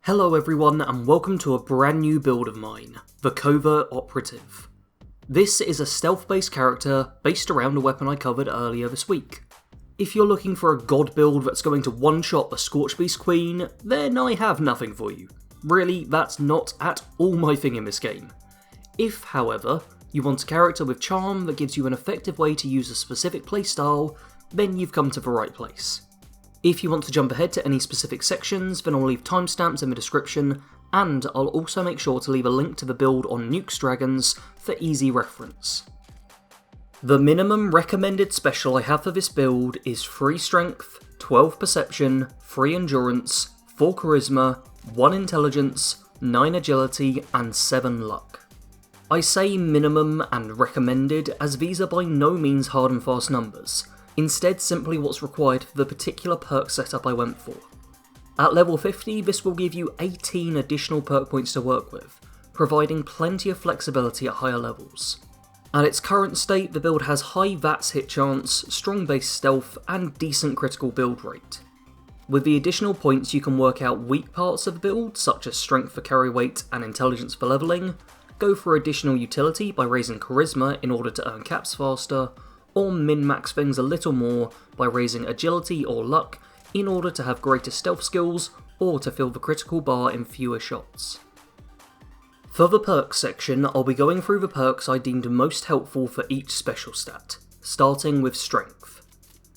Hello everyone and welcome to a brand new build of mine, the Covert Operative. This is a stealth-based character based around a weapon I covered earlier this week. If you're looking for a god build that's going to one-shot the Scorchbeast Queen, then I have nothing for you. Really, that's not at all my thing in this game. If, however, you want a character with charm that gives you an effective way to use a specific playstyle, then you've come to the right place. If you want to jump ahead to any specific sections, then I'll leave timestamps in the description, and I'll also make sure to leave a link to the build on Nukes Dragons for easy reference. The minimum recommended special I have for this build is 3 Strength, 12 Perception, 3 Endurance, 4 Charisma, 1 Intelligence, 9 Agility, and 7 Luck. I say minimum and recommended as these are by no means hard and fast numbers. Instead, simply what's required for the particular perk setup I went for. At level 50, this will give you 18 additional perk points to work with, providing plenty of flexibility at higher levels. At its current state, the build has high VATS hit chance, strong base stealth, and decent critical build rate. With the additional points you can work out weak parts of the build, such as strength for carry weight and intelligence for leveling, go for additional utility by raising charisma in order to earn caps faster, or min-max things a little more by raising agility or luck in order to have greater stealth skills or to fill the critical bar in fewer shots. For the perks section, I'll be going through the perks I deemed most helpful for each special stat, starting with Strength.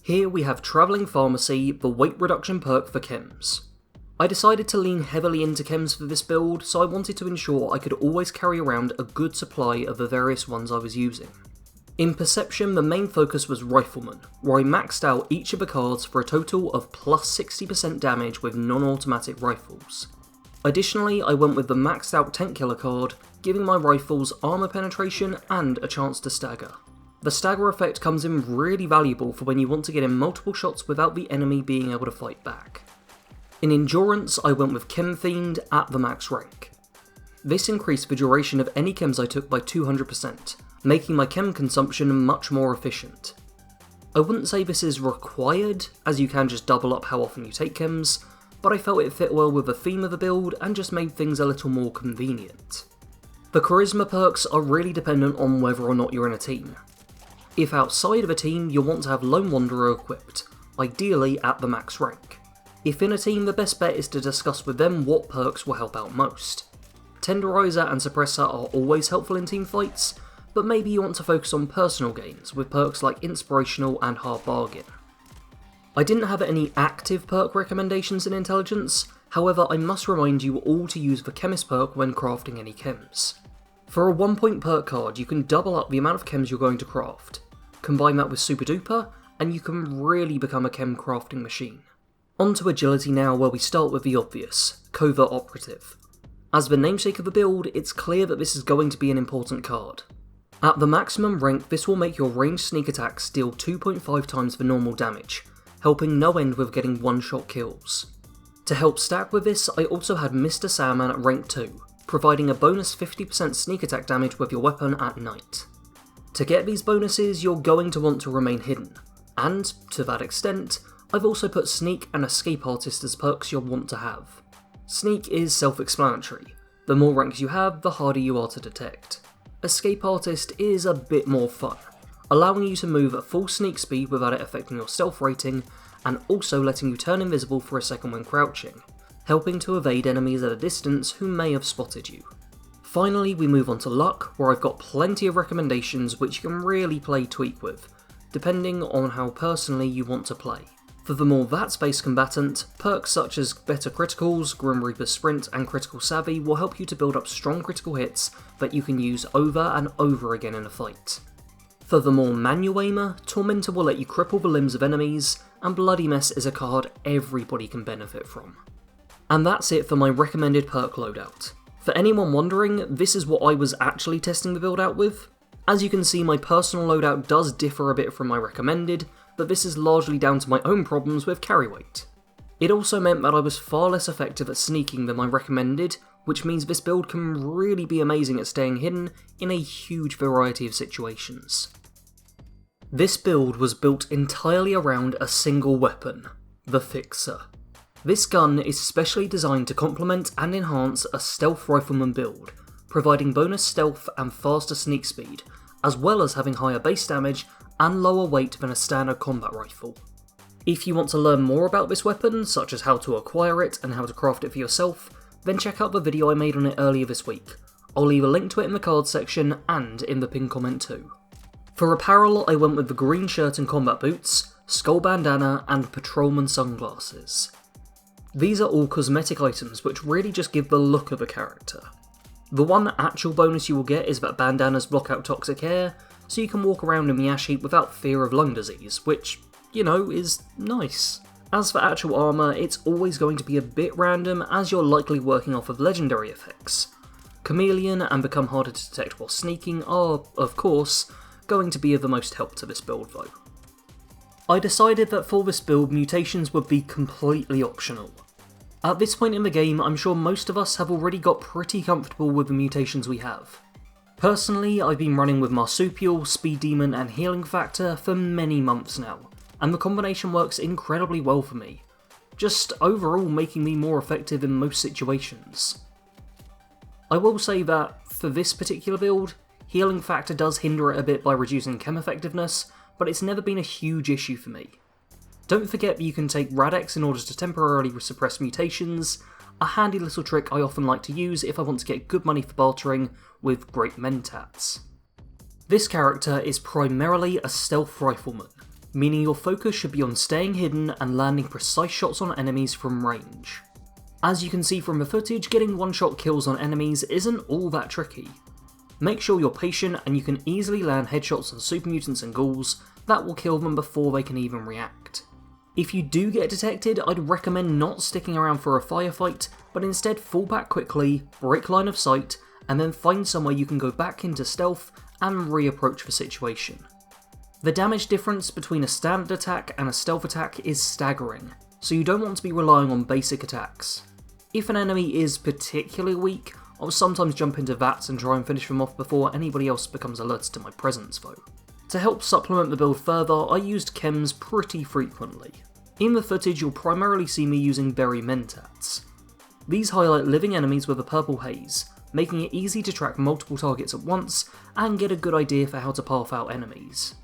Here we have Travelling Pharmacy, the weight reduction perk for chems. I decided to lean heavily into chems for this build, so I wanted to ensure I could always carry around a good supply of the various ones I was using. In Perception, the main focus was Rifleman, where I maxed out each of the cards for a total of plus 60% damage with non-automatic rifles. Additionally, I went with the maxed out Tent Killer card, giving my rifles armor penetration and a chance to stagger. The stagger effect comes in really valuable for when you want to get in multiple shots without the enemy being able to fight back. In Endurance, I went with Chem Themed at the max rank. This increased the duration of any chems I took by 200%, making my chem consumption much more efficient. I wouldn't say this is required, as you can just double up how often you take chems, but I felt it fit well with the theme of the build and just made things a little more convenient. The charisma perks are really dependent on whether or not you're in a team. If outside of a team, you'll want to have Lone Wanderer equipped, ideally at the max rank. If in a team, the best bet is to discuss with them what perks will help out most. Tenderizer and Suppressor are always helpful in team fights, but maybe you want to focus on personal gains with perks like Inspirational and Hard Bargain. I didn't have any active perk recommendations in Intelligence, however I must remind you all to use the Chemist perk when crafting any chems. For a 1-point perk card, you can double up the amount of chems you're going to craft. Combine that with Super Duper, and you can really become a chem crafting machine. On to Agility now, where we start with the obvious, Covert Operative. As the namesake of the build, it's clear that this is going to be an important card. At the maximum rank, this will make your ranged sneak attacks deal 2.5 times the normal damage, helping no end with getting one-shot kills. To help stack with this, I also had Mr. Sandman at rank 2, providing a bonus 50% sneak attack damage with your weapon at night. To get these bonuses, you're going to want to remain hidden, and, to that extent, I've also put Sneak and Escape Artist as perks you'll want to have. Sneak is self-explanatory. The more ranks you have, the harder you are to detect. Escape Artist is a bit more fun, allowing you to move at full sneak speed without it affecting your stealth rating, and also letting you turn invisible for a second when crouching, helping to evade enemies at a distance who may have spotted you. Finally, we move on to Luck, where I've got plenty of recommendations which you can really play tweak with, depending on how personally you want to play. For the more VATS-based combatant, perks such as Better Criticals, Grim Reaper Sprint, and Critical Savvy will help you to build up strong critical hits that you can use over and over again in a fight. For the more manual aimer, Tormentor will let you cripple the limbs of enemies, and Bloody Mess is a card everybody can benefit from. And that's it for my recommended perk loadout. For anyone wondering, this is what I was actually testing the build out with. As you can see, my personal loadout does differ a bit from my recommended, but this is largely down to my own problems with carry weight. It also meant that I was far less effective at sneaking than my recommended, which means this build can really be amazing at staying hidden in a huge variety of situations. This build was built entirely around a single weapon, the Fixer. This gun is specially designed to complement and enhance a stealth rifleman build, providing bonus stealth and faster sneak speed, as well as having higher base damage and lower weight than a standard combat rifle. If you want to learn more about this weapon, such as how to acquire it and how to craft it for yourself, then check out the video I made on it earlier this week. I'll leave a link to it in the cards section and in the pinned comment too. For apparel, I went with the green shirt and combat boots, skull bandana, and patrolman sunglasses. These are all cosmetic items which really just give the look of a character. The one actual bonus you will get is that bandanas block out toxic air, so you can walk around in the ash heap without fear of lung disease, which, you know, is nice. As for actual armour, it's always going to be a bit random as you're likely working off of legendary effects. Chameleon and Become Harder to Detect while sneaking are, of course, going to be of the most help to this build though. I decided that for this build, mutations would be completely optional. At this point in the game, I'm sure most of us have already got pretty comfortable with the mutations we have. Personally, I've been running with Marsupial, Speed Demon and Healing Factor for many months now, and the combination works incredibly well for me, just overall making me more effective in most situations. I will say that, for this particular build, Healing Factor does hinder it a bit by reducing chem effectiveness, but it's never been a huge issue for me. Don't forget that you can take Radex in order to temporarily suppress mutations, a handy little trick I often like to use if I want to get good money for bartering with great mentats. This character is primarily a stealth rifleman, meaning your focus should be on staying hidden and landing precise shots on enemies from range. As you can see from the footage, getting one-shot kills on enemies isn't all that tricky. Make sure you're patient and you can easily land headshots on super mutants and ghouls that will kill them before they can even react. If you do get detected, I'd recommend not sticking around for a firefight, but instead fall back quickly, break line of sight, and then find somewhere you can go back into stealth and reapproach the situation. The damage difference between a standard attack and a stealth attack is staggering, so you don't want to be relying on basic attacks. If an enemy is particularly weak, I'll sometimes jump into VATS and try and finish them off before anybody else becomes alerted to my presence though. To help supplement the build further, I used chems pretty frequently. In the footage you'll primarily see me using berry mentats. These highlight living enemies with a purple haze, making it easy to track multiple targets at once and get a good idea for how to path out enemies.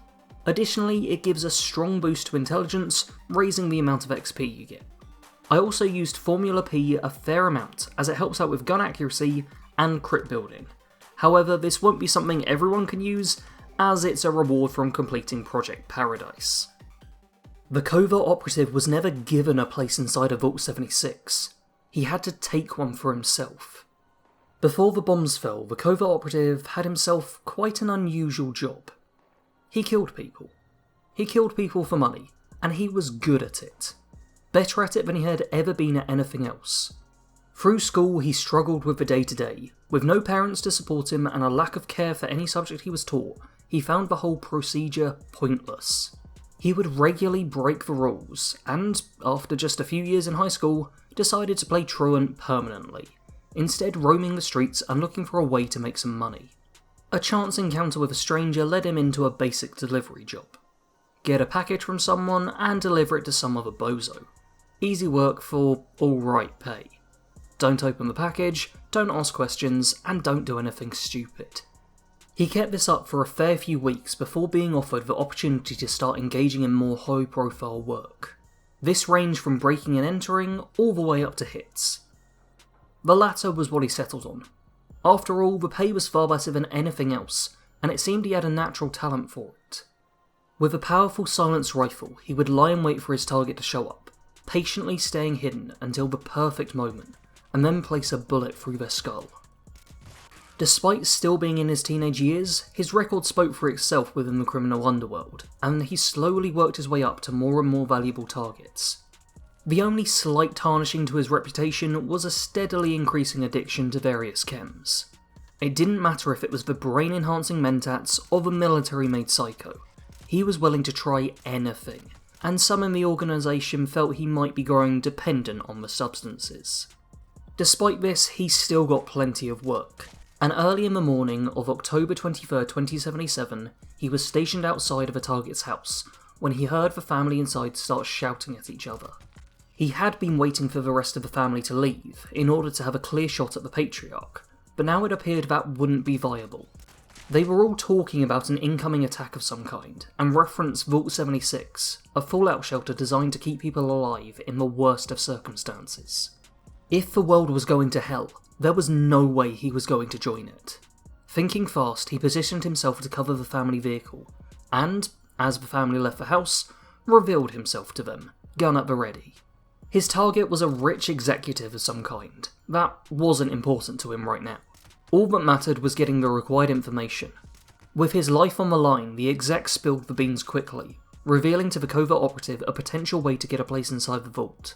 Additionally, it gives a strong boost to intelligence, raising the amount of XP you get. I also used Formula P a fair amount, as it helps out with gun accuracy and crit building. However, this won't be something everyone can use, as it's a reward from completing Project Paradise. The Covert Operative was never given a place inside of Vault 76. He had to take one for himself. Before the bombs fell, the Covert Operative had himself quite an unusual job. He killed people. He killed people for money, and he was good at it. Better at it than he had ever been at anything else. Through school, he struggled with the day-to-day. With no parents to support him and a lack of care for any subject he was taught, he found the whole procedure pointless. He would regularly break the rules, and, after just a few years in high school, decided to play truant permanently, instead roaming the streets and looking for a way to make some money. A chance encounter with a stranger led him into a basic delivery job. Get a package from someone and deliver it to some other bozo. Easy work for alright pay. Don't open the package, don't ask questions, and don't do anything stupid. He kept this up for a fair few weeks before being offered the opportunity to start engaging in more high-profile work. This ranged from breaking and entering all the way up to hits. The latter was what he settled on. After all, the pay was far better than anything else, and it seemed he had a natural talent for it. With a powerful silenced rifle, he would lie in wait for his target to show up, patiently staying hidden until the perfect moment, and then place a bullet through their skull. Despite still being in his teenage years, his record spoke for itself within the criminal underworld, and he slowly worked his way up to more and more valuable targets. The only slight tarnishing to his reputation was a steadily increasing addiction to various chems. It didn't matter if it was the brain-enhancing mentats or the military-made psycho. He was willing to try anything, and some in the organisation felt he might be growing dependent on the substances. Despite this, he still got plenty of work, and early in the morning of October 23rd, 2077, he was stationed outside of a target's house when he heard the family inside start shouting at each other. He had been waiting for the rest of the family to leave in order to have a clear shot at the Patriarch, but now it appeared that wouldn't be viable. They were all talking about an incoming attack of some kind, and referenced Vault 76, a fallout shelter designed to keep people alive in the worst of circumstances. If the world was going to hell, there was no way he was going to join it. Thinking fast, he positioned himself to cover the family vehicle, and, as the family left the house, revealed himself to them, gun at the ready. His target was a rich executive of some kind. That wasn't important to him right now. All that mattered was getting the required information. With his life on the line, the exec spilled the beans quickly, revealing to the Covert Operative a potential way to get a place inside the vault.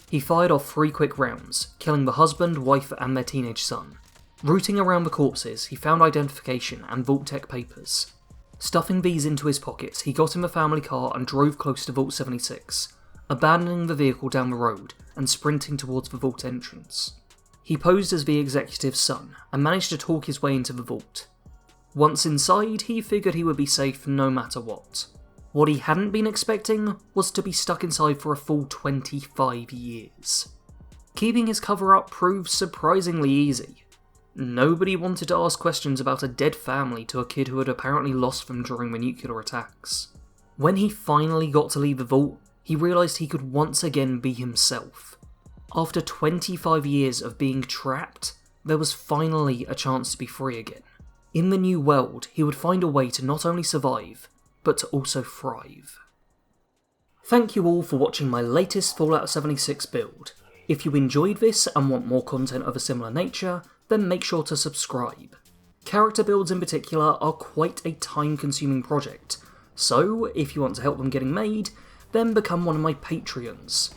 He fired off 3 quick rounds, killing the husband, wife and their teenage son. Rooting around the corpses, he found identification and Vault Tech papers. Stuffing these into his pockets, he got in the family car and drove close to Vault 76, abandoning the vehicle down the road and sprinting towards the vault entrance. He posed as the executive's son and managed to talk his way into the vault. Once inside, he figured he would be safe no matter what. What he hadn't been expecting was to be stuck inside for a full 25 years. Keeping his cover up proved surprisingly easy. Nobody wanted to ask questions about a dead family to a kid who had apparently lost them during the nuclear attacks. When he finally got to leave the vault, he realised he could once again be himself. After 25 years of being trapped, there was finally a chance to be free again. In the new world, he would find a way to not only survive, but to also thrive. Thank you all for watching my latest Fallout 76 build. If you enjoyed this and want more content of a similar nature, then make sure to subscribe. Character builds in particular are quite a time-consuming project, so if you want to help them getting made, then become one of my Patreons.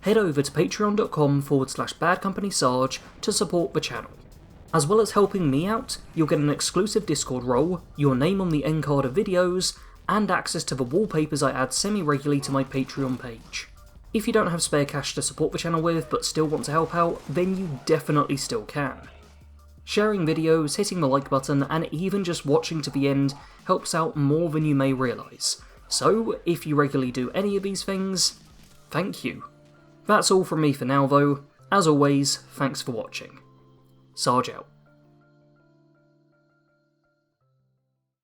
Head over to patreon.com/badcompanysarge to support the channel. As well as helping me out, you'll get an exclusive Discord role, your name on the end card of videos, and access to the wallpapers I add semi-regularly to my Patreon page. If you don't have spare cash to support the channel with but still want to help out, then you definitely still can. Sharing videos, hitting the like button, and even just watching to the end helps out more than you may realise. So, if you regularly do any of these things, thank you. That's all from me for now though. As always, thanks for watching. Sarge out.